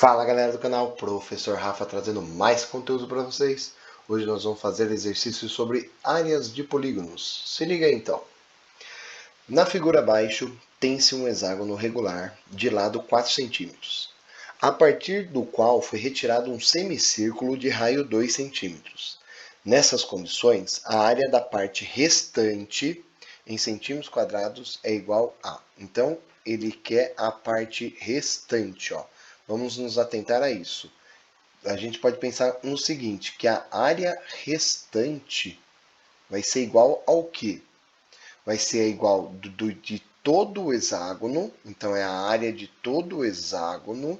Fala galera do canal, Professor Rafa trazendo mais conteúdo para vocês. Hoje nós vamos fazer exercícios sobre áreas de polígonos. Se liga aí então. Na figura abaixo tem-se um hexágono regular de lado 4 centímetros, a partir do qual foi retirado um semicírculo de raio 2 centímetros. Nessas condições, a área da parte restante em centímetros quadrados é igual a. Então, ele quer a parte restante, ó. Vamos nos atentar a isso. A gente pode pensar no seguinte, que a área restante vai ser igual ao quê? Vai ser igual de todo o hexágono, então é a área de todo o hexágono,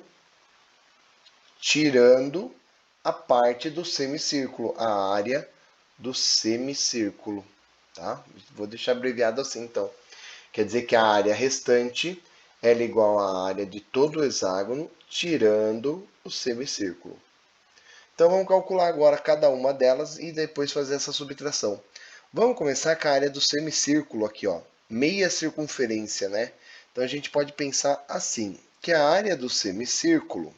tirando a parte do semicírculo, a área do semicírculo, tá? Vou deixar abreviado assim, então. Quer dizer que a área restante é igual à área de todo o hexágono, tirando o semicírculo. Então vamos calcular agora cada uma delas e depois fazer essa subtração. Vamos começar com a área do semicírculo aqui, ó. Meia circunferência, né? Então a gente pode pensar assim, que a área do semicírculo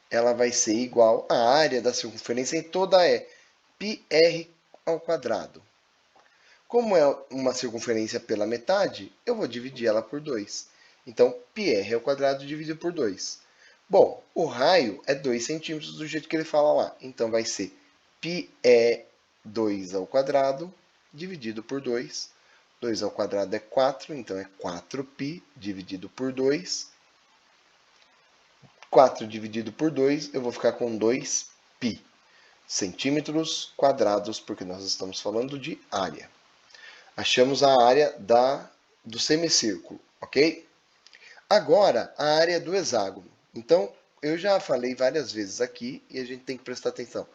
ela vai ser igual à área da circunferência em toda é πr ao quadrado. Como é uma circunferência pela metade, eu vou dividir ela por 2. Então, πr ao quadrado dividido por 2. Bom, o raio é 2 centímetros do jeito que ele fala lá. Então, vai ser πe2 ao quadrado dividido por 2. 2 ao quadrado é 4, então é 4π dividido por 2. 4 dividido por 2, eu vou ficar com 2π centímetros quadrados, porque nós estamos falando de área. Achamos a área do semicírculo, ok? Agora, a área do hexágono. Então, eu já falei várias vezes aqui e a gente tem que prestar atenção.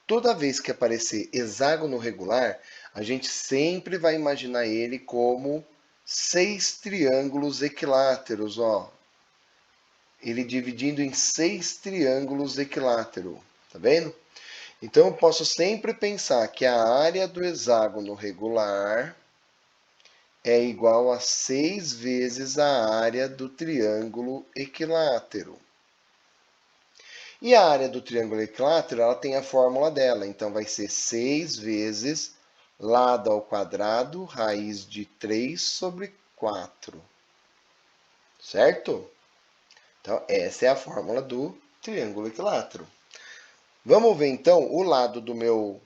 Toda vez que aparecer hexágono regular, a gente sempre vai imaginar ele como 6 triângulos equiláteros, ó. Ele dividindo em 6 triângulos equiláteros, tá vendo? Então, eu posso sempre pensar que a área do hexágono regular é igual a 6 vezes a área do triângulo equilátero. E a área do triângulo equilátero, ela tem a fórmula dela. Então, vai ser 6 vezes lado ao quadrado, raiz de 3 sobre 4. Certo? Então, essa é a fórmula do triângulo equilátero. Vamos ver, então, o lado do meu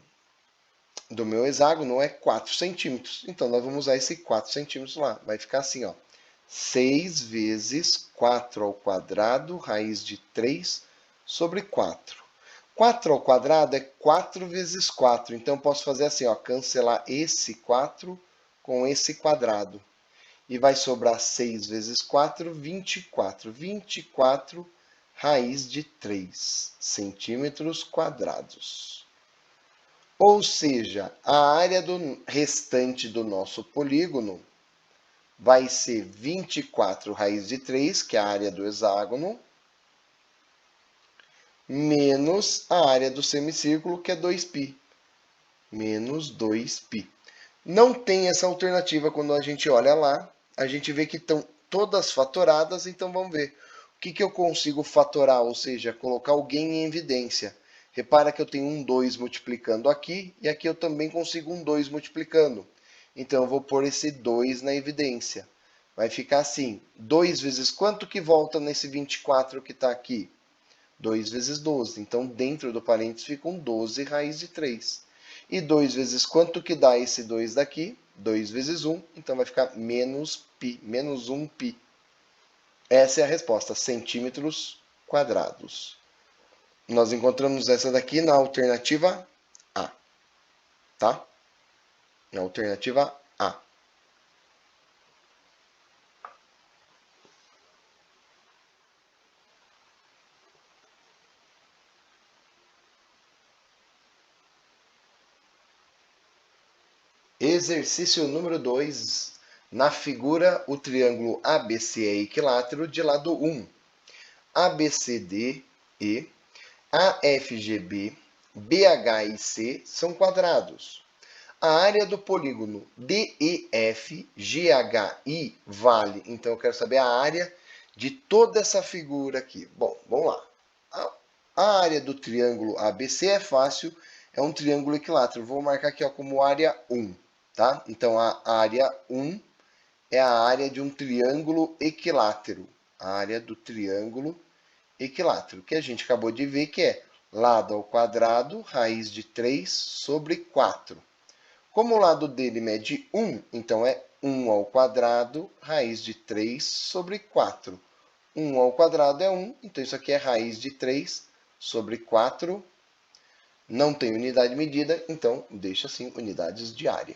hexágono é 4 centímetros. Então, nós vamos usar esse 4 centímetros lá. Vai ficar assim, ó. 6 vezes 4 ao quadrado, raiz de 3 sobre 4. 4 ao quadrado é 4 vezes 4. Então, eu posso fazer assim, ó, cancelar esse 4 com esse quadrado. E vai sobrar 6 vezes 4, 24. 24 raiz de 3 centímetros quadrados. Ou seja, a área restante do nosso polígono vai ser 24 raiz de 3, que é a área do hexágono, menos a área do semicírculo, que é 2π. Menos 2π. Não tem essa alternativa quando a gente olha lá. A gente vê que estão todas fatoradas, então vamos ver. O que eu consigo fatorar, ou seja, colocar alguém em evidência. Repara que eu tenho um 2 multiplicando aqui, e aqui eu também consigo um 2 multiplicando. Então, eu vou pôr esse 2 na evidência. Vai ficar assim, 2 vezes quanto que volta nesse 24 que está aqui? 2 vezes 12. Então, dentro do parênteses fica um 12 raiz de 3. E 2 vezes quanto que dá esse 2 daqui? 2 vezes 1. Então, vai ficar menos π, menos 1π. Essa é a resposta, centímetros quadrados. Nós encontramos essa daqui na alternativa A, tá? Na alternativa A. Exercício número 2. Na figura, o triângulo ABC é equilátero de lado 1. ABCD e AFGB, BH e C são quadrados. A área do polígono DEF, GHI vale. Então, eu quero saber a área de toda essa figura aqui? Bom, vamos lá. A área do triângulo ABC é fácil, é um triângulo equilátero. Vou marcar aqui ó, como área 1, tá? Então, a área 1 é a área de um triângulo equilátero. A área do triângulo equilátero, que a gente acabou de ver que é lado ao quadrado, raiz de 3 sobre 4. Como o lado dele mede 1, então é 1 ao quadrado, raiz de 3 sobre 4. 1 ao quadrado é 1, então isso aqui é raiz de 3 sobre 4. Não tem unidade medida, então deixa assim unidades de área.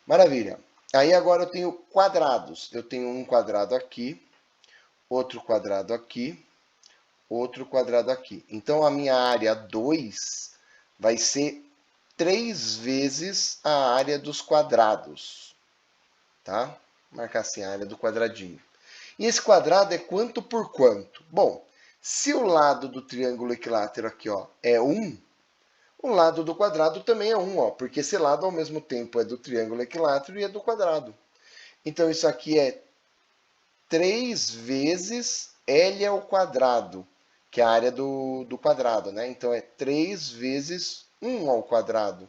Maravilha. Aí agora eu tenho quadrados. Eu tenho um quadrado aqui, outro quadrado aqui, outro quadrado aqui. Então a minha área 2 vai ser 3 vezes a área dos quadrados. Tá? Vou marcar assim a área do quadradinho. E esse quadrado é quanto por quanto? Bom, se o lado do triângulo equilátero aqui ó, é 1, o lado do quadrado também é 1, ó, porque esse lado ao mesmo tempo é do triângulo equilátero e é do quadrado. Então isso aqui é 3 vezes L ao quadrado, que é a área do quadrado, né? Então é 3 vezes 1 ao quadrado.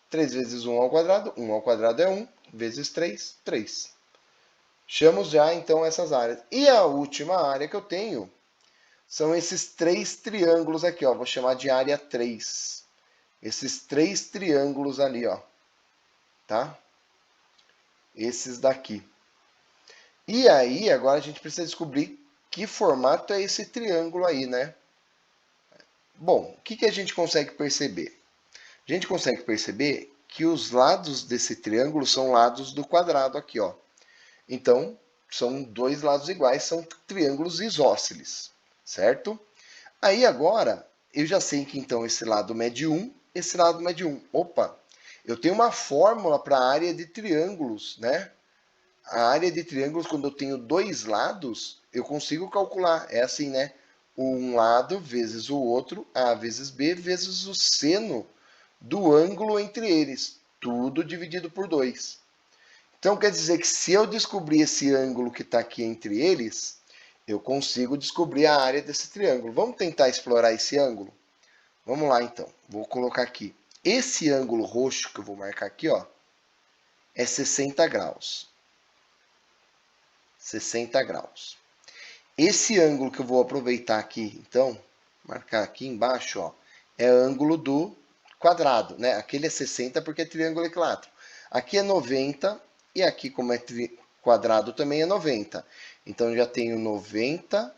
3 vezes 1 ao quadrado, 1 ao quadrado é 1, vezes 3, 3. Achamos já então essas áreas. E a última área que eu tenho são esses 3 triângulos aqui, ó. Vou chamar de área 3. Esses 3 triângulos ali, ó. Tá? Esses daqui. E aí, agora a gente precisa descobrir que formato é esse triângulo aí, né? Bom, o que a gente consegue perceber? A gente consegue perceber que os lados desse triângulo são lados do quadrado aqui, ó. Então, são dois lados iguais, são triângulos isósceles, certo? Aí agora, eu já sei que então esse lado mede 1, esse lado mede 1. Opa, eu tenho uma fórmula para a área de triângulos, né? A área de triângulos, quando eu tenho dois lados, eu consigo calcular. É assim, né? Um lado vezes o outro, A vezes B, vezes o seno do ângulo entre eles. Tudo dividido por 2. Então, quer dizer que se eu descobrir esse ângulo que está aqui entre eles, eu consigo descobrir a área desse triângulo. Vamos tentar explorar esse ângulo? Vamos lá, então. Vou colocar aqui. Esse ângulo roxo que eu vou marcar aqui, ó, é 60 graus. 60 graus. Esse ângulo que eu vou aproveitar aqui, então, marcar aqui embaixo, ó, é ângulo do quadrado, né? Aquele é 60 porque é triângulo equilátero. Aqui é 90 e aqui, como é quadrado, também é 90. Então, já tenho 90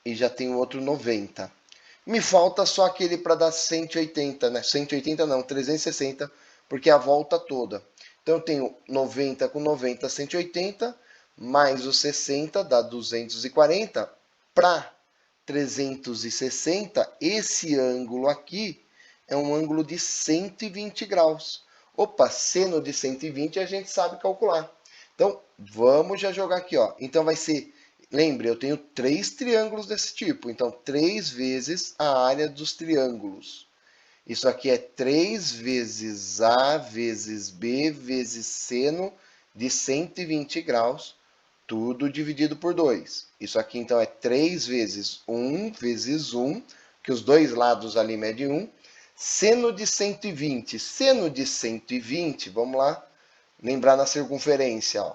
e já tenho outro 90. Me falta só aquele para dar 180, né? 180 não, 360, porque é a volta toda. Então, eu tenho 90 com 90, 180, mais os 60 dá 240. Para 360, esse ângulo aqui é um ângulo de 120 graus. Opa, seno de 120 a gente sabe calcular. Então, vamos já jogar aqui, ó. Então, vai ser... Lembre, eu tenho 3 triângulos desse tipo. Então, 3 vezes a área dos triângulos. Isso aqui é 3 vezes A vezes B vezes seno de 120 graus, tudo dividido por 2. Isso aqui, então, é 3 vezes 1 vezes 1, que os dois lados ali medem 1. Seno de 120. Seno de 120, vamos lá, lembrar na circunferência, ó.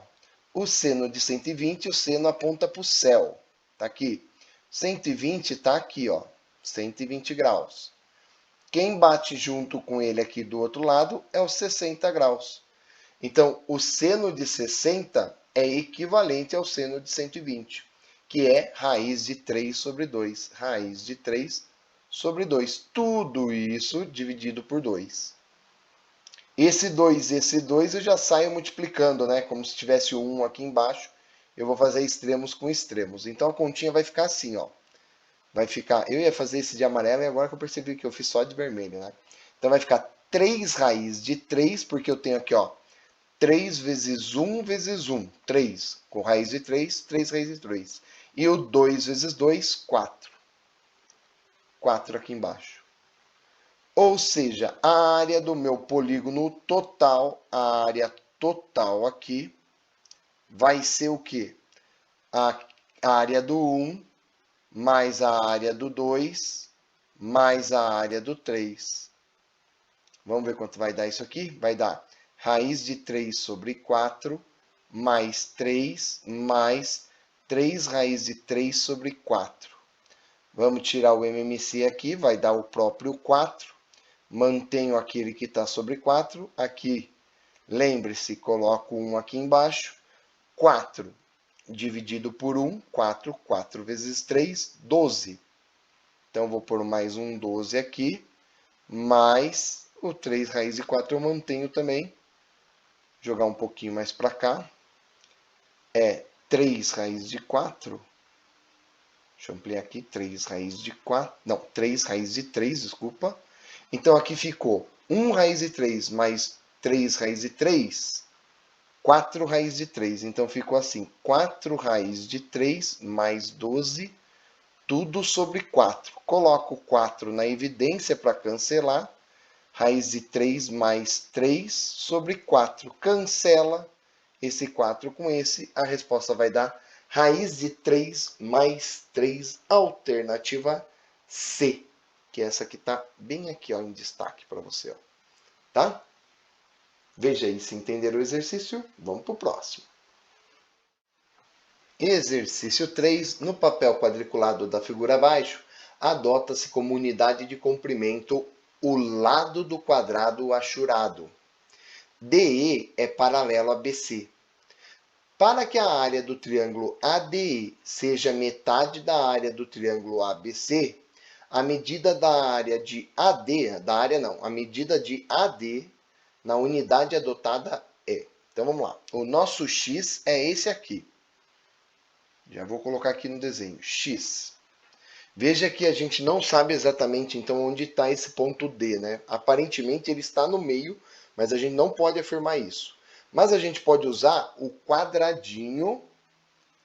O seno de 120, o seno aponta para o céu. Está aqui. 120 está aqui, ó. 120 graus. Quem bate junto com ele aqui do outro lado é os 60 graus. Então, o seno de 60 é equivalente ao seno de 120, que é raiz de 3 sobre 2. Raiz de 3 sobre 2. Tudo isso dividido por 2. Esse 2 e esse 2 eu já saio multiplicando, né? Como se tivesse o 1 aqui embaixo. Eu vou fazer extremos com extremos. Então a continha vai ficar assim, ó. Vai ficar... Eu ia fazer esse de amarelo e agora que eu percebi que eu fiz só de vermelho, né? Então vai ficar 3 raiz de 3, porque eu tenho aqui, ó, 3 vezes 1 vezes 1, 3. Com raiz de 3, 3 raiz de 3. E o 2 vezes 2, 4. 4 aqui embaixo. Ou seja, a área do meu polígono total, a área total aqui, vai ser o quê? a área do 1 mais a área do 2 mais a área do 3. Vamos ver quanto vai dar isso aqui? Vai dar raiz de 3 sobre 4 mais 3 mais 3 raiz de 3 sobre 4. Vamos tirar o MMC aqui, vai dar o próprio 4. Mantenho aquele que está sobre 4. Aqui, lembre-se, coloco 1 aqui embaixo. 4 dividido por 1, 4. 4 vezes 3, 12. Então, vou pôr mais um 12 aqui, mais o 3 raiz de 4 eu mantenho também. Jogar um pouquinho mais para cá. É 3 raiz de 4. Deixa eu ampliar aqui. 3 raiz de 4. Não, 3 raiz de 3, desculpa. Então, aqui ficou 1 raiz de 3 mais 3 raiz de 3. 4 raiz de 3. Então, ficou assim. 4 raiz de 3 mais 12. Tudo sobre 4. Coloco 4 na evidência para cancelar. Raiz de 3 mais 3 sobre 4. Cancela esse 4 com esse. A resposta vai dar raiz de 3 mais 3, alternativa C. Que é essa que está bem aqui ó, em destaque para você. Ó. Tá? Veja aí se entenderam o exercício. Vamos para o próximo. Exercício 3. No papel quadriculado da figura abaixo, adota-se como unidade de comprimento o lado do quadrado achurado. DE é paralelo a BC. Para que a área do triângulo ADE seja metade da área do triângulo ABC, a medida da área de AD, a medida de AD na unidade adotada é. Então vamos lá. O nosso X é esse aqui. Já vou colocar aqui no desenho, X. Veja que a gente não sabe exatamente, então, onde está esse ponto D, né? Aparentemente, ele está no meio, mas a gente não pode afirmar isso. Mas a gente pode usar o quadradinho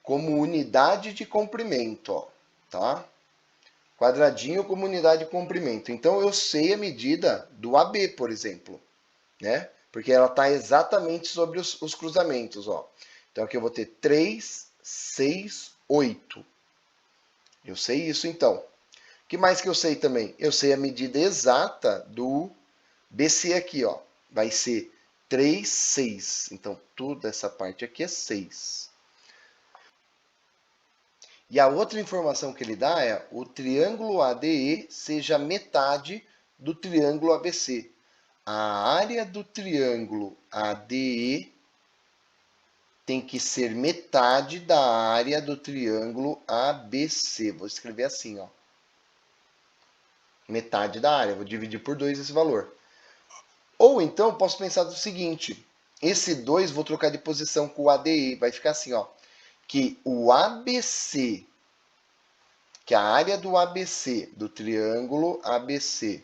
como unidade de comprimento, ó, tá? Quadradinho como unidade de comprimento. Então, eu sei a medida do AB, por exemplo, né? Porque ela está exatamente sobre os cruzamentos, ó. Então, aqui eu vou ter 3, 6, 8. Eu sei isso, então. O que mais que eu sei também? Eu sei a medida exata do BC aqui, ó. Vai ser 3, 6. Então, toda essa parte aqui é 6. E a outra informação que ele dá é o triângulo ADE seja metade do triângulo ABC. A área do triângulo ADE tem que ser metade da área do triângulo ABC. Vou escrever assim, ó. Metade da área. Vou dividir por 2 esse valor. Ou então, posso pensar do seguinte. Esse 2 vou trocar de posição com o ADE. Vai ficar assim, ó. Que o ABC, que a área do ABC, do triângulo ABC,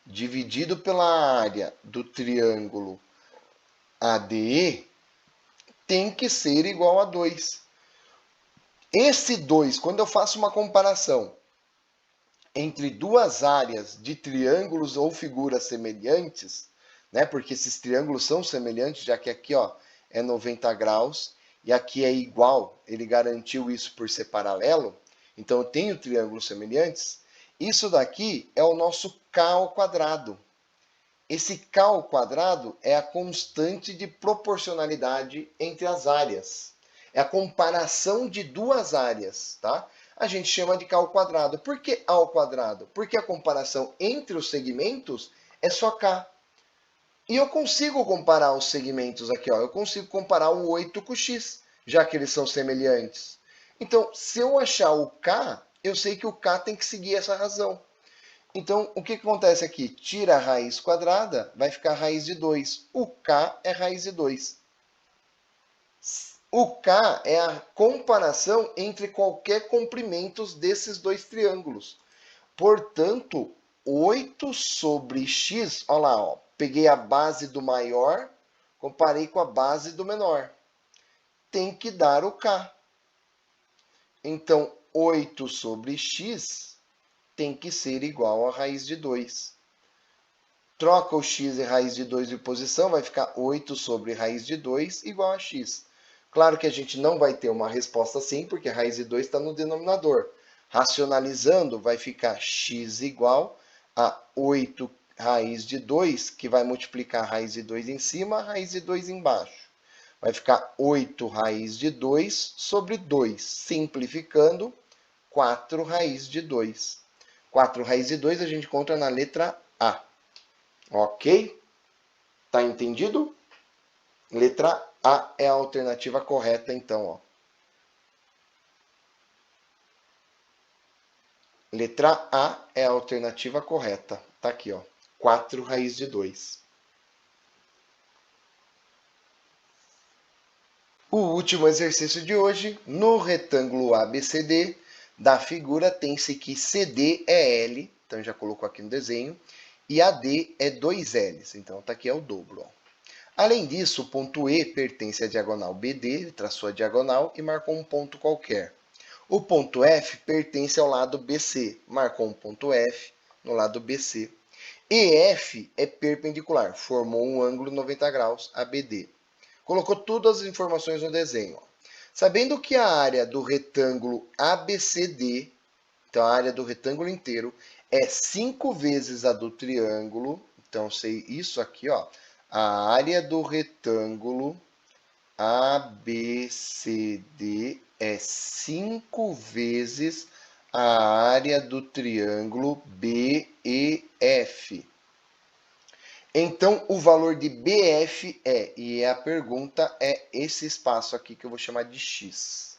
dividido pela área do triângulo ADE, tem que ser igual a 2. Esse 2, quando eu faço uma comparação entre duas áreas de triângulos ou figuras semelhantes, né? Porque esses triângulos são semelhantes, já que aqui ó, é 90 graus e aqui é igual, ele garantiu isso por ser paralelo, então eu tenho triângulos semelhantes. Isso daqui é o nosso K ao quadrado. Esse K ao quadrado é a constante de proporcionalidade entre as áreas. É a comparação de duas áreas, tá? A gente chama de K ao quadrado. Por que A ao quadrado? Porque a comparação entre os segmentos é só K. E eu consigo comparar os segmentos aqui, ó. Eu consigo comparar o 8 com o X, já que eles são semelhantes. Então, se eu achar o K, eu sei que o K tem que seguir essa razão. Então, o que acontece aqui? Tira a raiz quadrada, vai ficar a raiz de 2. O K é raiz de 2. O K é a comparação entre qualquer comprimento desses dois triângulos. Portanto, 8 sobre x, olha lá, ó, peguei a base do maior, comparei com a base do menor. Tem que dar o K. Então, 8 sobre x tem que ser igual a raiz de 2. Troca o x e raiz de 2 de posição, vai ficar 8 sobre raiz de 2 igual a x. Claro que a gente não vai ter uma resposta assim, porque a raiz de 2 está no denominador. Racionalizando, vai ficar x igual a 8 raiz de 2, que vai multiplicar a raiz de 2 em cima, a raiz de 2 embaixo. Vai ficar 8 raiz de 2 sobre 2. Simplificando, 4 raiz de 2. 4 raiz de 2 a gente encontra na letra A. Ok? Tá entendido? Letra A é a alternativa correta, então, ó. Letra A é a alternativa correta. Tá aqui, ó. 4 raiz de 2. O último exercício de hoje, no retângulo ABCD da figura, tem-se que CD é L, então já colocou aqui no desenho, e AD é 2Ls, então tá aqui é o dobro, ó. Além disso, o ponto E pertence à diagonal BD, ele traçou a diagonal e marcou um ponto qualquer. O ponto F pertence ao lado BC, marcou um ponto F no lado BC. EF é perpendicular, formou um ângulo 90 graus, ABD. Colocou todas as informações no desenho. Sabendo que a área do retângulo ABCD, então a área do retângulo inteiro, é 5 vezes a do triângulo, então sei isso aqui, ó. A área do retângulo ABCD é 5 vezes a área do triângulo BEF. Então, o valor de BF e a pergunta é esse espaço aqui que eu vou chamar de X.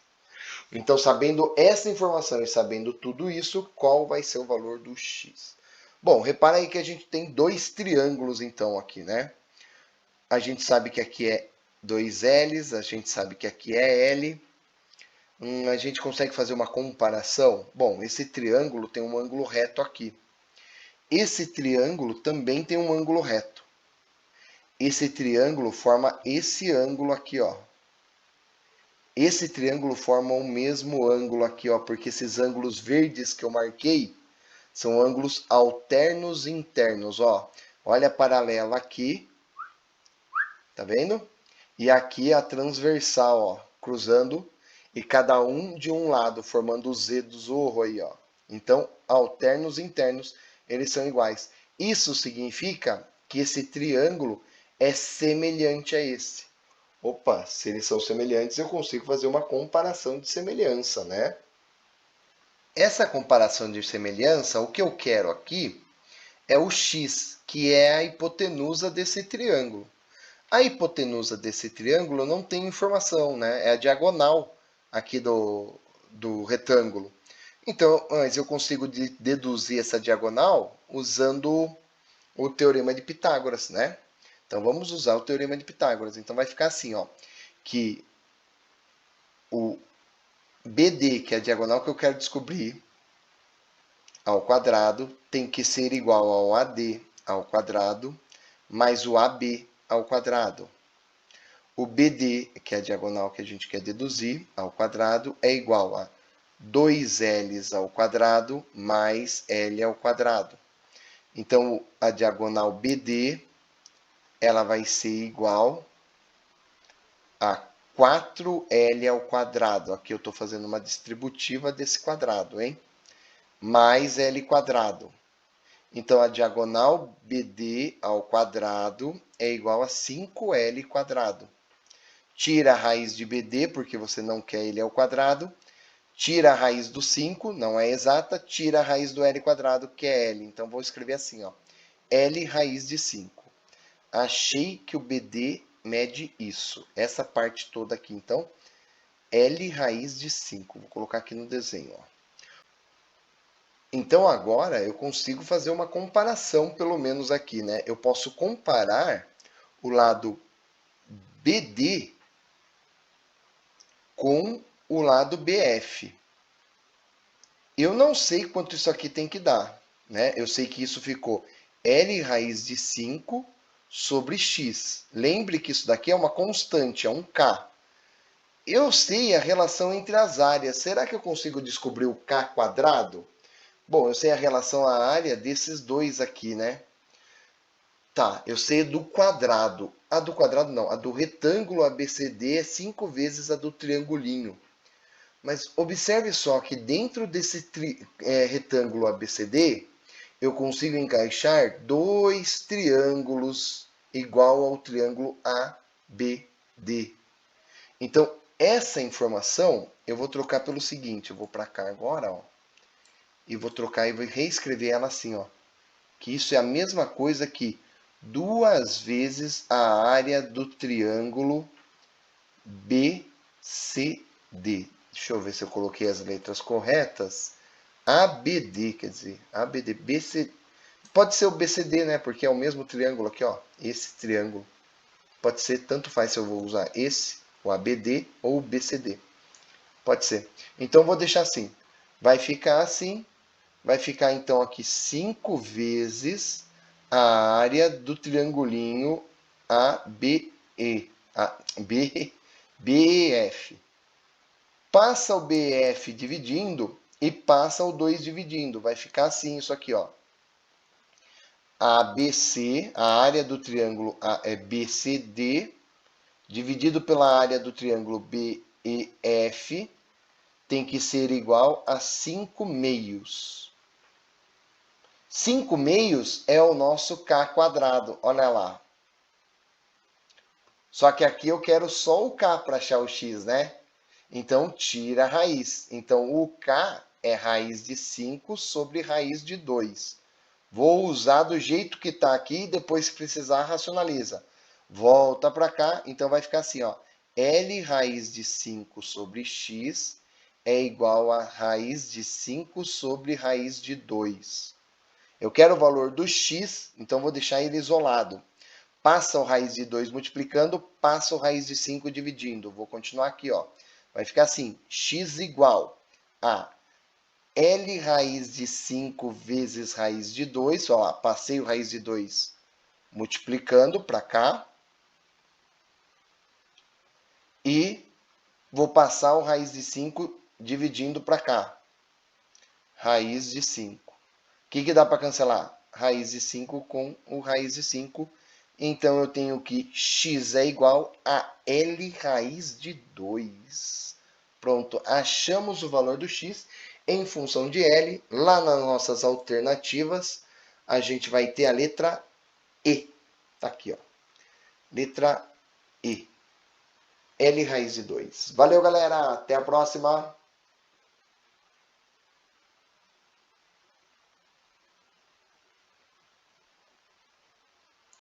Então, sabendo essa informação e sabendo tudo isso, qual vai ser o valor do X? Bom, repara aí que a gente tem dois triângulos, então, aqui, né? A gente sabe que aqui é 2Ls, a gente sabe que aqui é L. A gente consegue fazer uma comparação? Bom, esse triângulo tem um ângulo reto aqui. Esse triângulo também tem um ângulo reto. Esse triângulo forma esse ângulo aqui, ó. Esse triângulo forma o mesmo ângulo aqui, ó, porque esses ângulos verdes que eu marquei são ângulos alternos internos, ó. Olha a paralela aqui, tá vendo? E aqui a transversal, ó, cruzando, e cada um de um lado, formando o Z do zorro aí, ó. Então, alternos internos, eles são iguais. Isso significa que esse triângulo é semelhante a esse. Opa, se eles são semelhantes, eu consigo fazer uma comparação de semelhança, né? Essa comparação de semelhança, o que eu quero aqui é o x, que é a hipotenusa desse triângulo. A hipotenusa desse triângulo não tem informação, né? É a diagonal aqui do retângulo. Então, mas eu consigo deduzir essa diagonal usando o teorema de Pitágoras, né? Então, vamos usar o teorema de Pitágoras. Então, vai ficar assim, ó, que o BD, que é a diagonal que eu quero descobrir, ao quadrado, tem que ser igual ao AD ao quadrado, mais o AB ao quadrado. O BD, que é a diagonal que a gente quer deduzir, ao quadrado, é igual a 2Ls ao quadrado mais L ao quadrado. Então, a diagonal BD, ela vai ser igual a 4L ao quadrado. Aqui eu estou fazendo uma distributiva desse quadrado, hein? Mais L quadrado. Então, a diagonal BD ao quadrado é igual a 5L quadrado. Tira a raiz de BD, porque você não quer ele ao quadrado. Tira a raiz do 5, não é exata. Tira a raiz do L quadrado, que é L. Então, vou escrever assim, ó. L raiz de 5. Achei que o BD mede isso. Essa parte toda aqui, então. L raiz de 5. Vou colocar aqui no desenho, ó. Então, agora, eu consigo fazer uma comparação, pelo menos aqui, né? Eu posso comparar o lado BD com o lado BF. Eu não sei quanto isso aqui tem que dar, né? Eu sei que isso ficou L raiz de 5 sobre X. Lembre que isso daqui é uma constante, é um K. Eu sei a relação entre as áreas. Será que eu consigo descobrir o K quadrado? Bom, eu sei a relação à área desses dois aqui, né? Tá, eu sei do quadrado. A do quadrado não, a do retângulo ABCD é 5 vezes a do triangulinho. Mas observe só que dentro desse retângulo ABCD, eu consigo encaixar dois triângulos igual ao triângulo ABD. Então, essa informação eu vou trocar pelo seguinte, eu vou para cá agora, ó, e vou trocar e vou reescrever ela assim, ó, que isso é a mesma coisa que 2 vezes a área do triângulo BCD. Deixa eu ver se eu coloquei as letras corretas. ABD, quer dizer, ABD, BC. Pode ser o BCD, né? Porque é o mesmo triângulo aqui, ó. Esse triângulo. Pode ser, tanto faz se eu vou usar esse, o ABD ou o BCD. Pode ser. Então, vou deixar assim. Vai ficar assim. Vai ficar, então, aqui 5 vezes a área do triangulinho ABE. BEF. Passa o BF dividindo e passa o 2 dividindo. Vai ficar assim isso aqui, ó. ABC, a área do triângulo é BCD, dividido pela área do triângulo BEF, tem que ser igual a 5 meios. 5 meios é o nosso K quadrado, olha lá. Só que aqui eu quero só o K para achar o X, né? Então, tira a raiz. Então, o K é raiz de 5 sobre raiz de 2. Vou usar do jeito que está aqui e depois, se precisar, racionaliza. Volta para cá, então vai ficar assim, ó. L raiz de 5 sobre x é igual a raiz de 5 sobre raiz de 2. Eu quero o valor do x, então vou deixar ele isolado. Passa o raiz de 2 multiplicando, passa o raiz de 5 dividindo. Vou continuar aqui, ó. Vai ficar assim, x igual a L raiz de 5 vezes raiz de 2. Ó, passei o raiz de 2 multiplicando para cá. E vou passar o raiz de 5 dividindo para cá. Raiz de 5. O que dá para cancelar? Raiz de 5 com o raiz de 5. Então, eu tenho que x é igual a L raiz de 2. Pronto, achamos o valor do x em função de L. Lá nas nossas alternativas, a gente vai ter a letra E. Tá aqui, ó. Letra E. L raiz de 2. Valeu, galera. Até a próxima.